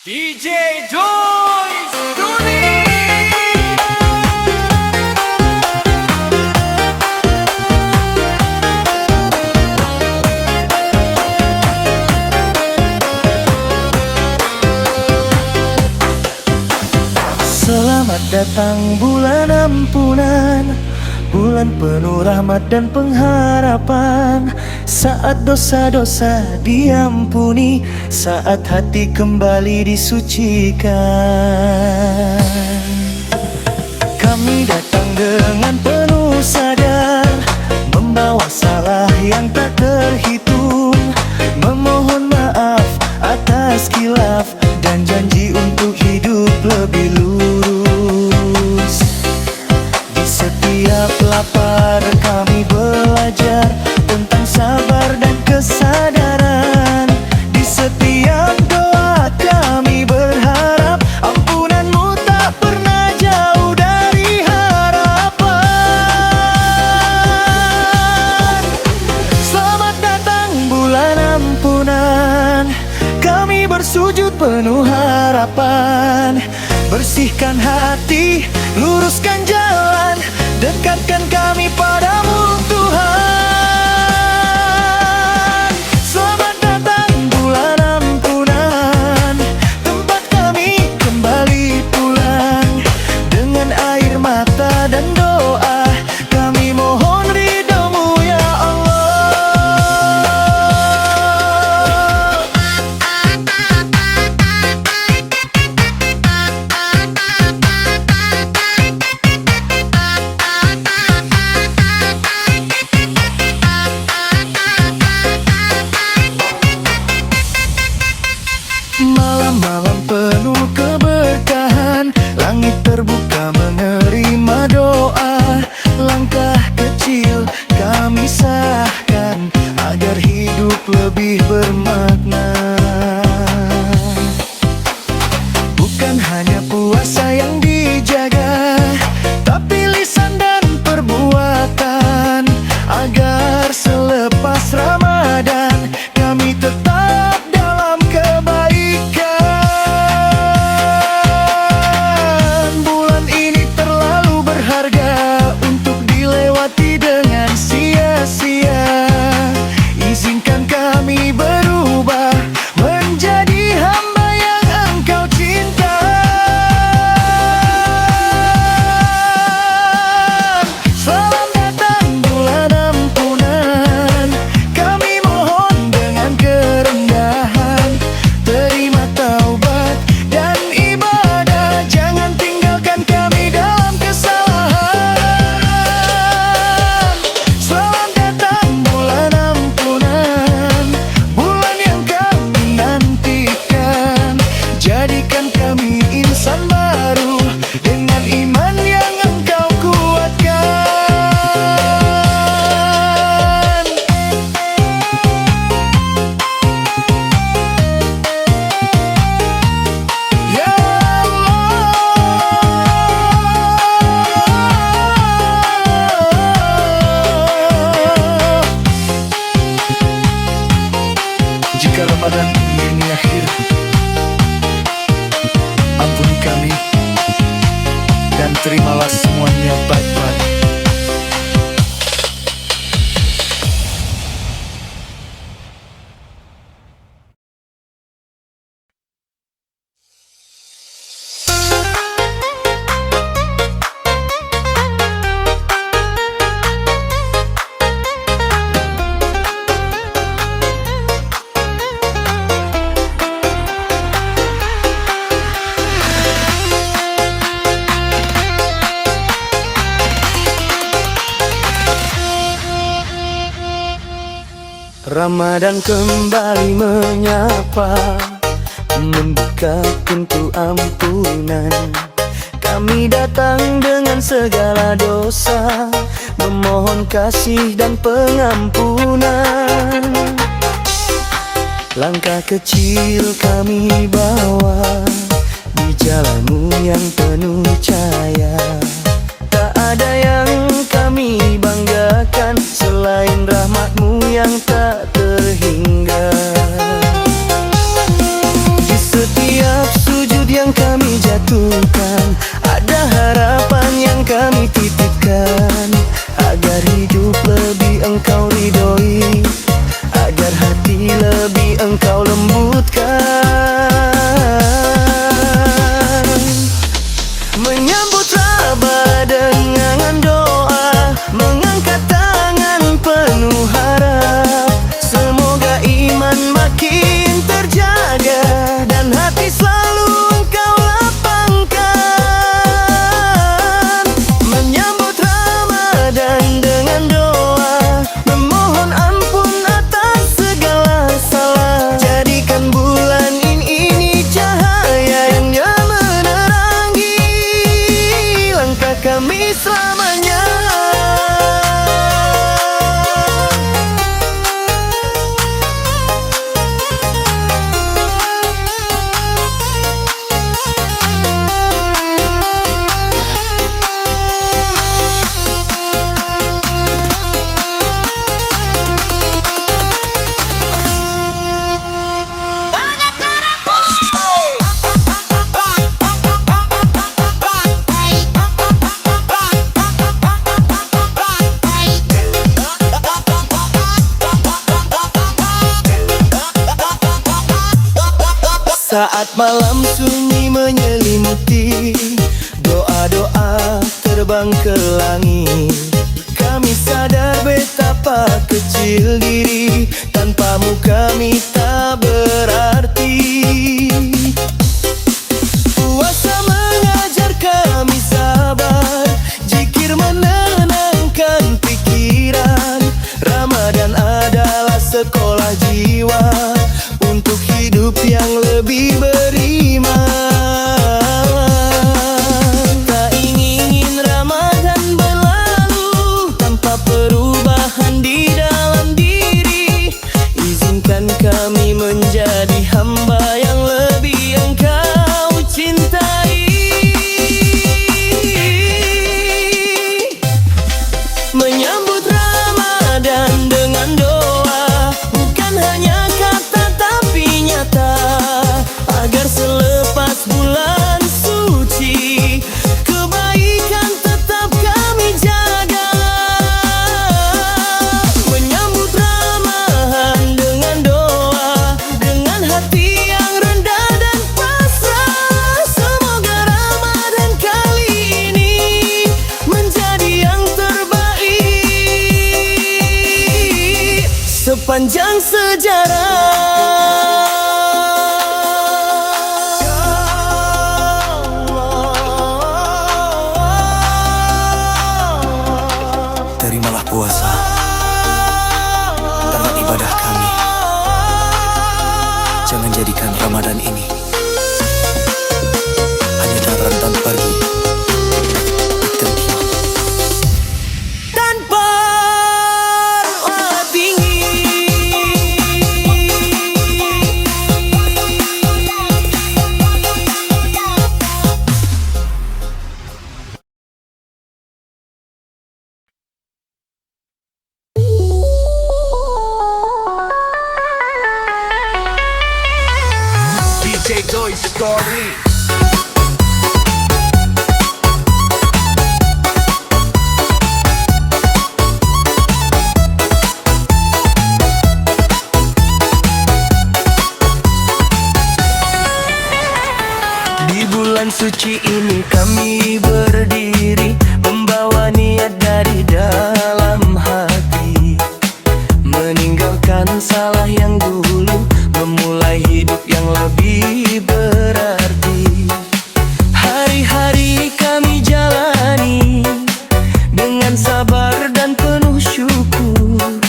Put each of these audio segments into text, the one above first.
DJ Joyce Duni. Selamat datang bulan ampunan, bulan penuh rahmat dan pengharapan. Saat dosa-dosa diampuni, saat hati kembali disucikan. Kami datang dengan penuh sadar, membawa salah yang tak terhitung, memohon maaf atas khilaf dan janji untuk hidup lebih lurus. Di setiap lapar kami belajar tentang sabar dan kesadaran. Di setiap doa kami berharap ampunanmu tak pernah jauh dari harapan. Selamat datang bulan ampunan, kami bersujud penuh harapan. Bersihkan hati, luruskan jalan, dekatkan kami padamu Tuhan. Selamat datang bulan ampunan, tempat kami kembali pulang. Dengan air mata dan doa kami mohon ridho-Mu ya Allah. Malam-malam penuh keberkahan, langit terbuka menerima doa. Langkah kecil kami sahkan agar hidup lebih bermakna. Bukan hanya puasa yang dijaga, tapi lisan dan perbuatan, agar selepas Ramadan kami tetap dalam kebaikan. Bulan ini terlalu berharga untuk dilewati dengan sia-sia. Izinkan kami berubah menjadi hamba yang Engkau cinta. Selamat datang bulan ampunan, kami mohon dengan kerendahan, terima taubat dan ibadah. Jangan tinggalkan kami dalam kesalahan. Selamat datang bulan ampunan, bulan yang kami nantikan. Jadikan kami insan baru dengan iman yang Engkau kuatkan. Ya Allah, jika Ramadan ini akhir, ampuni kami dan terimalah semuanya baik-baik. Ramadan kembali menyapa, membuka pintu ampunan. Kami datang dengan segala dosa, memohon kasih dan pengampunan. Langkah kecil kami bawa di jalan-Mu yang penuh cahaya. Tak ada yang kami banggakan selain rahmat-Mu yang tak terhingga. Di setiap Saat malam sunyi menyelimuti, doa-doa terbang ke langit. Kami sadar betapa kecil diri, tanpamu kami tak berarti. Puasa mengajar kami sabar, zikir menenangkan pikiran. Ramadan adalah sekolah jiwa untuk hidup yang lebih beriman. Tak ingin Ramadan berlalu tanpa perubahan di dalam diri. Izinkan kami menjadi hamba yang lebih Engkau cintai. Menyambut Ramadan dengan doa, bukan hanya kata tapi nyata, agar selepas bulan suci kebaikan tetap kami jaga. Menyambut Ramadan dengan doa, dengan hati yang rendah dan pasrah. Semoga Ramadan kali ini menjadi yang terbaik sepanjang sejarah. Terimalah puasa karena ibadah kami. Jangan jadikan Ramadan ini hanya catatan pergi tanpa ruang tinggi. DJ Joyce Story. Di bulan suci ini kami berdiri, membawa niat dari dalam hati, meninggalkan salah yang dulu, memulai hidup yang lebih berarti. Hari-hari kami jalani dengan sabar dan penuh syukur.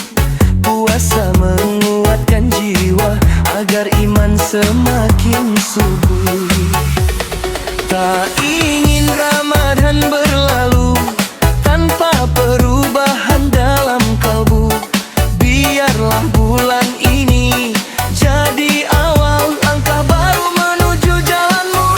Puasa menguatkan jiwa agar iman semakin subur. Tak ingin Ramadan berlalu tanpa perubahan dalam kalbu. Biarlah bulan ini jadi awal langkah baru menuju jalanmu.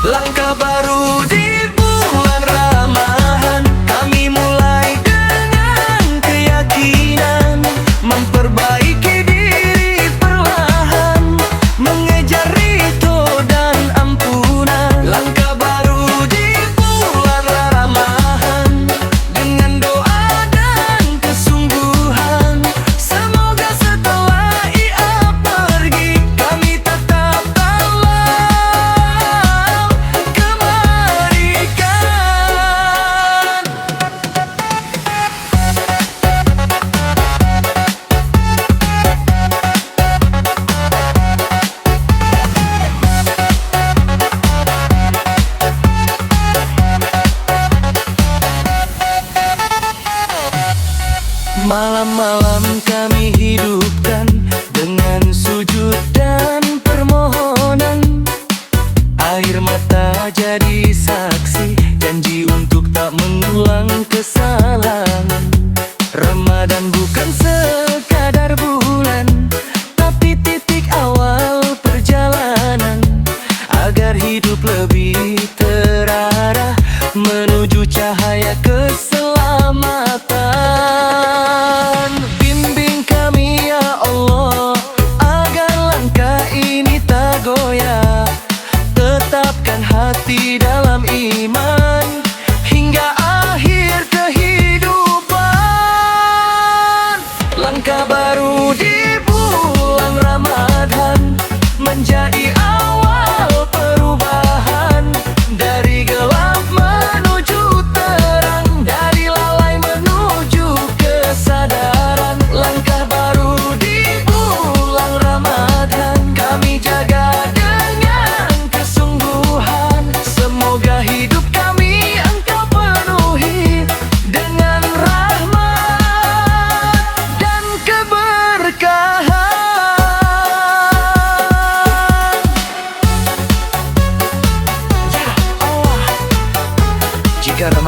Langkah baru di bulan Ramadan, kami mulai dengan keyakinan, memperbaiki diri perlahan, mengejar ridho dan ampunan. Langkah baru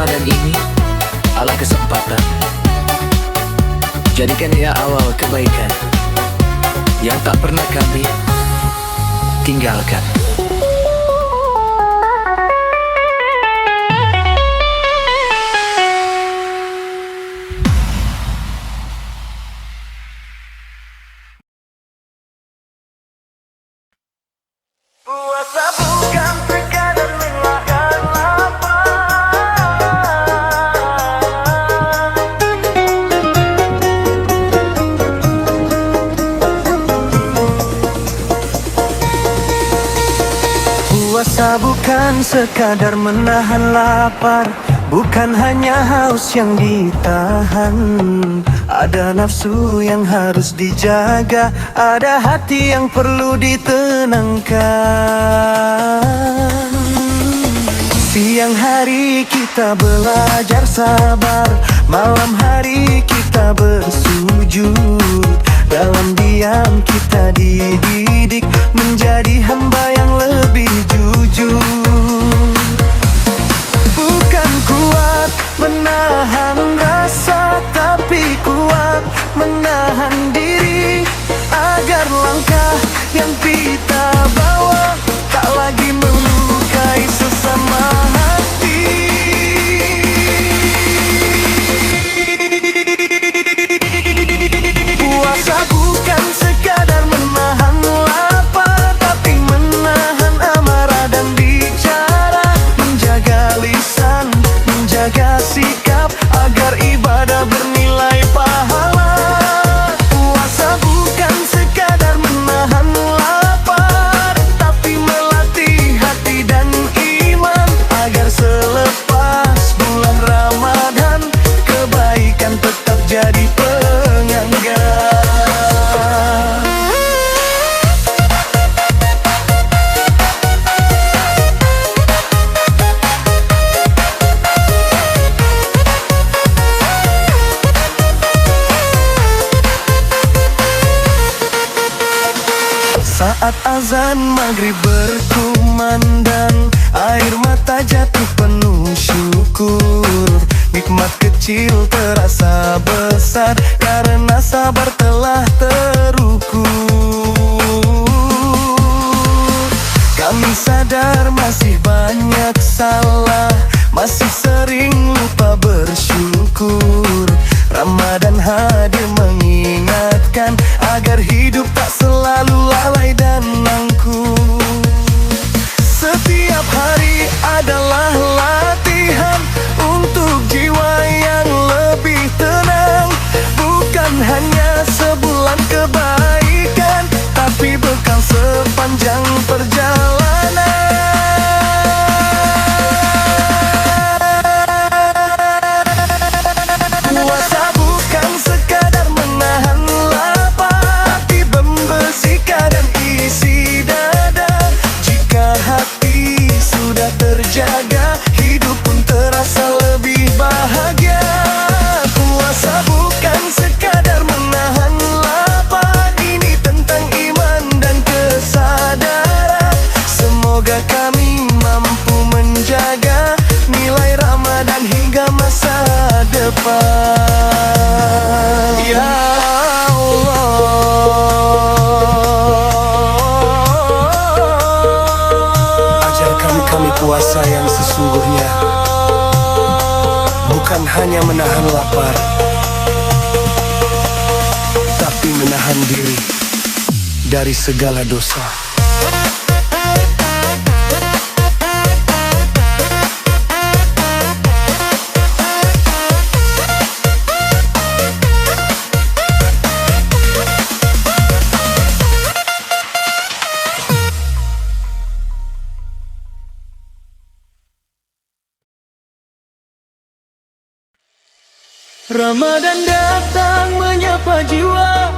Ramadan ini adalah kesempatan. Jadikan ia awal kebaikan yang tak pernah kami tinggalkan. Puasa bukan sekadar menahan lapar. Puasa bukan sekadar menahan lapar, bukan hanya haus yang ditahan. Ada nafsu yang harus dijaga, ada hati yang perlu ditenangkan. Siang hari kita belajar sabar, malam hari kita bersujud. Dalam diam kita dididik menjadi hamba yang lebih jujur. Bukan kuat menahan rasa, tapi kuat menahan diri, agar langkah yang kita bawa tak lagi melukai sesama hati. Puasa bukan sekadar menahan lapar, tapi menahan amarah dan bicara, menjaga lisan, menjaga sikap, agar ibadah bernilai pahala. Puasa bukan sekadar menahan lapar, tapi melatih hati dan iman, agar selepas bulan Ramadan kebaikan tetap jadi penganggar. Saat azan maghrib berkumandang, air mata jatuh penuh syukur. Nikmat kecil terasa besar, karena sabar telah terukur. Kami sadar masih banyak salah, masih sering lupa bersyukur. Ramadan hadir mengingatkan, agar hidup tak selalu lalai dan angkuh. Setiap hari adalah latihan untuk jiwa yang lebih tenang. Bukan hanya sebulan kebaikan, tapi bekal sepanjang perjalanan. Puasa bukan sekadar menahan lapar, tapi membersihkan dan isi dada. Jika hati sudah terjaga, hidup pun terasa lebih bahagia. Puasa bukan sekadar menahan lapar, ini tentang iman dan kesadaran. Semoga kami mampu menjaga nilai Ramadan hingga masa depan. Ya Allah, ajarkan kami puasa yang sesungguhnya, bukan hanya menahan lapar, tapi menahan diri dari segala dosa. Ramadan datang menyapa jiwa,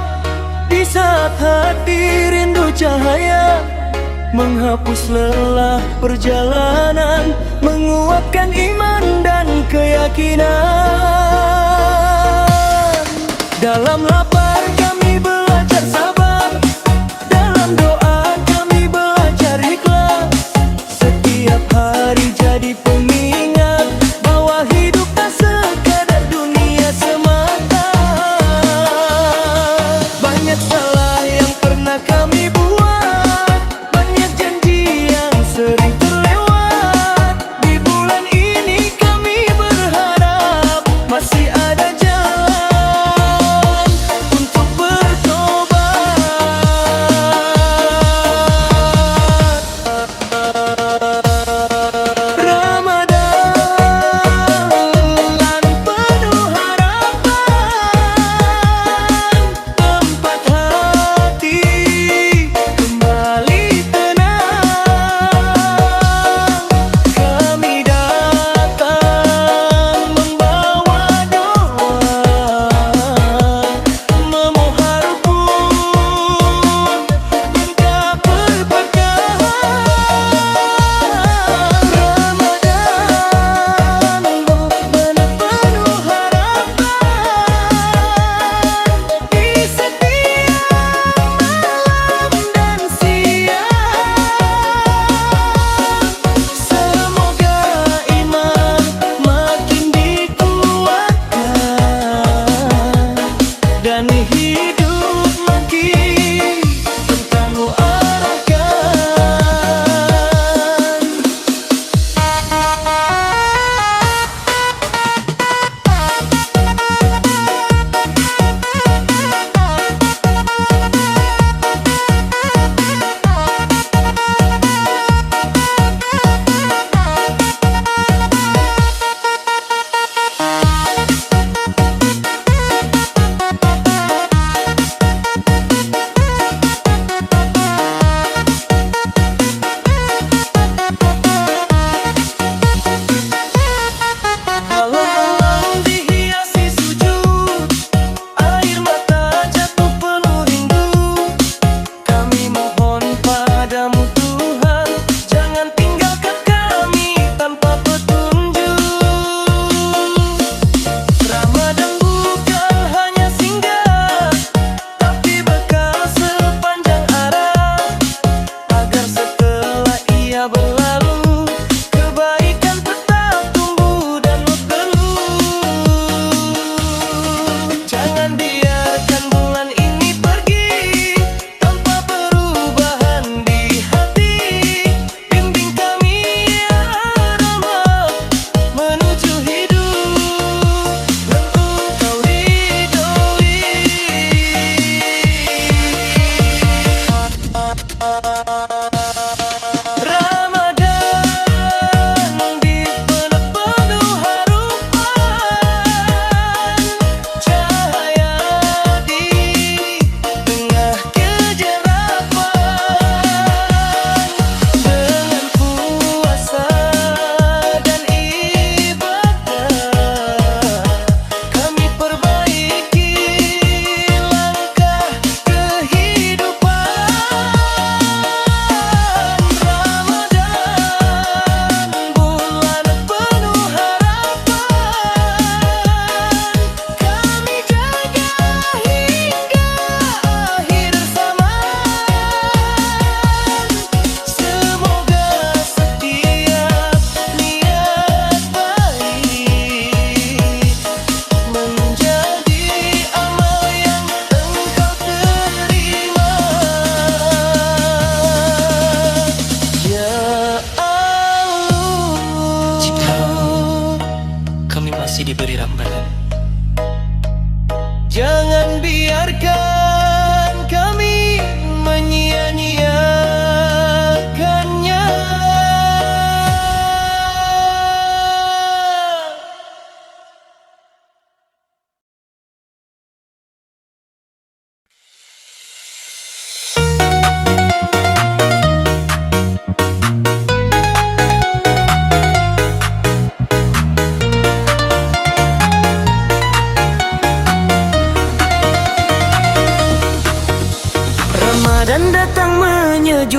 di saat hati rindu cahaya, menghapus lelah perjalanan, menguatkan iman dan keyakinan. Dalam lapar kami belajar sabar, dalam doa kami belajar ikhlas. Setiap hari jadi pengingat bahwa hidup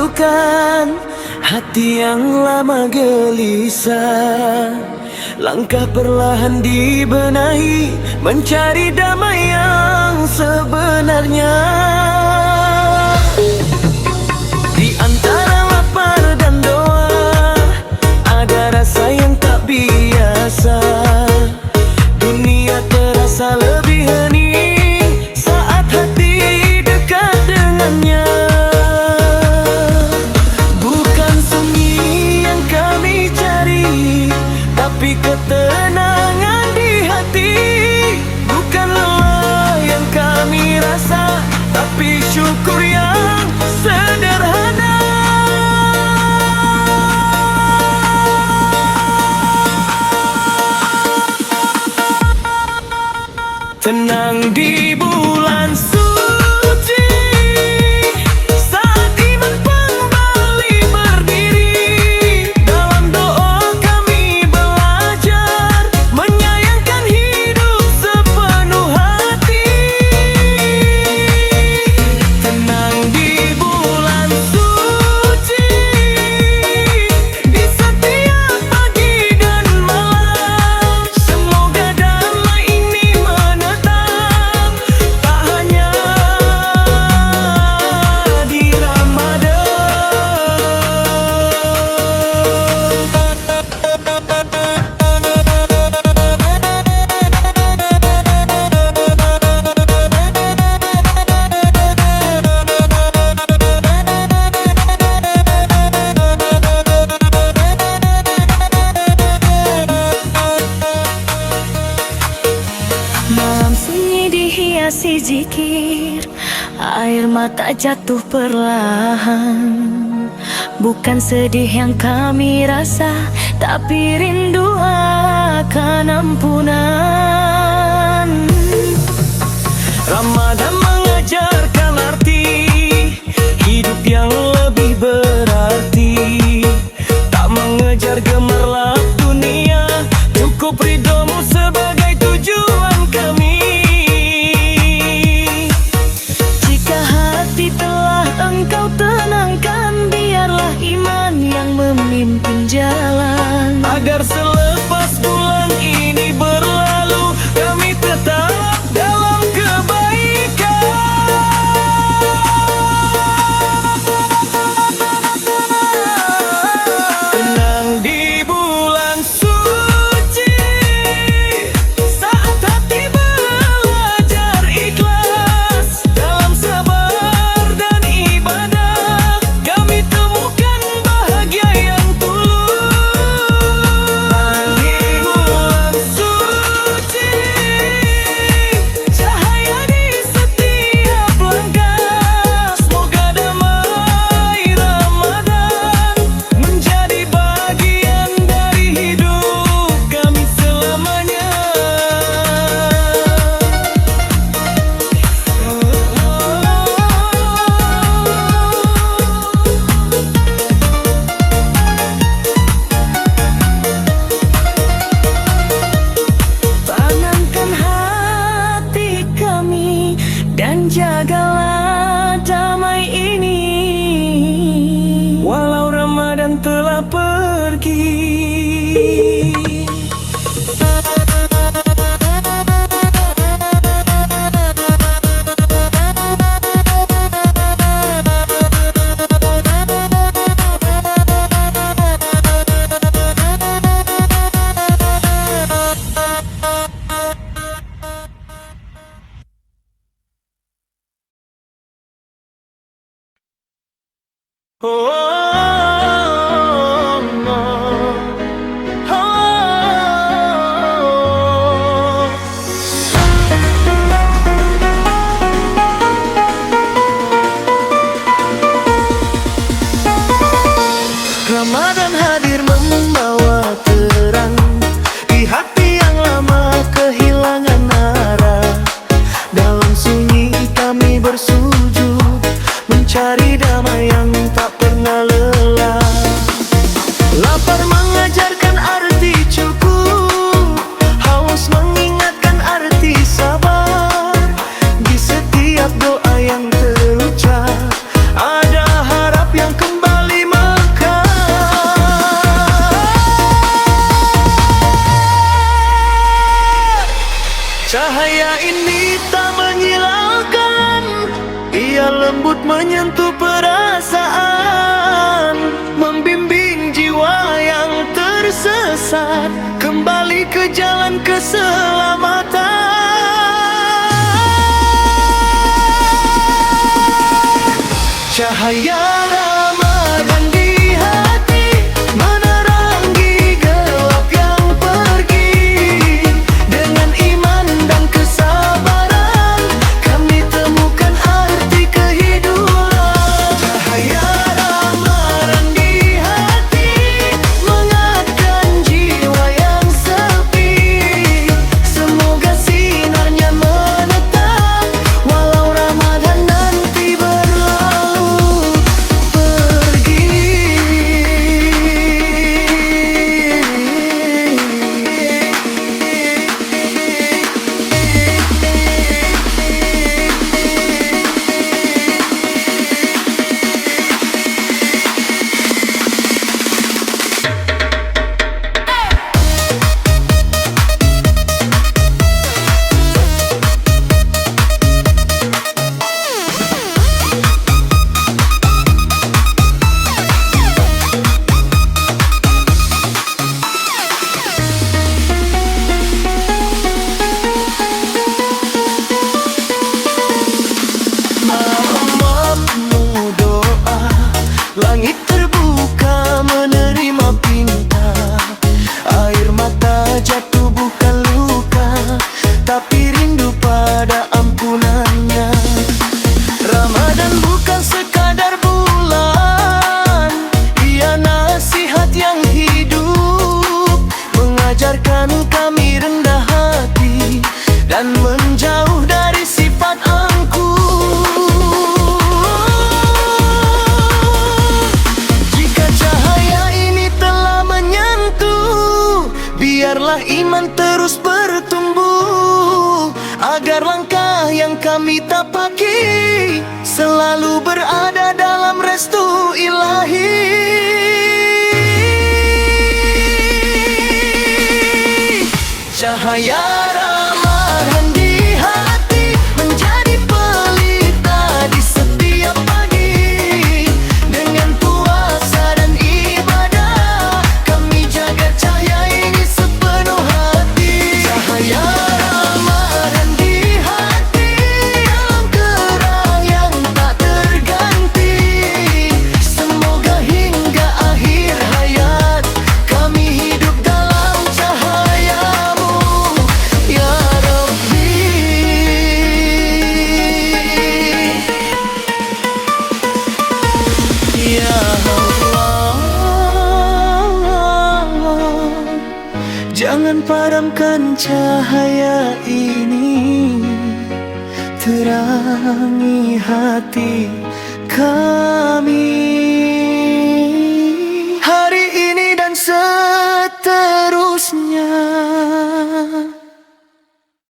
menyembuhkan hati yang lama gelisah. Langkah perlahan dibenahi, mencari damai yang sebenarnya. Di antara lapar dan doa, ada rasa yang tak biasa. Dunia terasa lebih hening saat hati dekat dengannya. Bukan sunyi yang kami cari, tapi ketenangan di hati. Bukan lelah yang kami rasa, tapi syukur yang sederhana. Tenang di bulan suci, saat iman kembali berdiri. Dalam doa kami belajar menyayangkan hidup sepenuh hati. Tenang di bulan suci, di setiap pagi dan malam. Semoga damai ini menetap, tak hanya di Ramadan. Malam sunyi dihiasi zikir, air mata jatuh perlahan. Bukan sedih yang kami rasa, tapi rindu akan ampunan. Ramadan mengajarkan arti hidup yang lebih berarti. Tak mengejar gemerlap dunia, cukup ridhomu sebagai tujuan kami. Jika hati telah engkau tenangkan, biarlah iman yang memimpin jalan. Agar selepas bulan ini berlalu, kami tetap dalam kebaikan. Tenang di bulan suci, saat hati belajar ikhlas. Dalam sabar dan ibadah, kami temukan bahagia yang tulus. Di bulan suci, cahaya di setiap langkah. Semoga damai Ramadan menjadi bagian dari hidup kami selamanya. Tenangkan hati kami dan jagalah damai ini. Walau Ramadan telah pergi. Oh, oh, oh, oh, oh. Ramadan hadir membawa terang di hati yang lama kehilangan arah. Dalam sunyi kami bersujud, mencari damai yang tak pernah sesat, kembali ke jalan keselamatan. Cahaya Ramadan di hati menerangi gelap yang pergi. Dengan iman dan kesabaran kami temukan arti kehidupan. Cahaya Ramadan di hati mengatkan jiwa yang sepi. Semoga sinarnya menetap walau Ramadan nanti berlalu pergi. Malam penuh doa, langit terbuka menerima pinta. Air mata jatuh bukan luka, tapi rindu pada ampunannya. Ramadan bukan sekadar bulan, ia nasihat yang hidup, mengajarkan kami rendah hati dan menjauh dari sifat angkuh. Jika cahaya ini telah menyentuh, biarlah iman terus bertumbuh, agar langkah yang kami tapaki selalu berada dalam restu ilahi. Cahaya Ramadan di hati menjadi pelita di setiap pagi. Dengan puasa dan ibadah kami jaga cahaya ini sepenuh hati. Cahaya Ramadan di hati dalam gerah yang tak terganti. Semoga hingga akhir hayat kami hidup dalam cahayamu ya Rabbi. Ya Allah, jangan padamkan cahaya ini, terangi hati kami.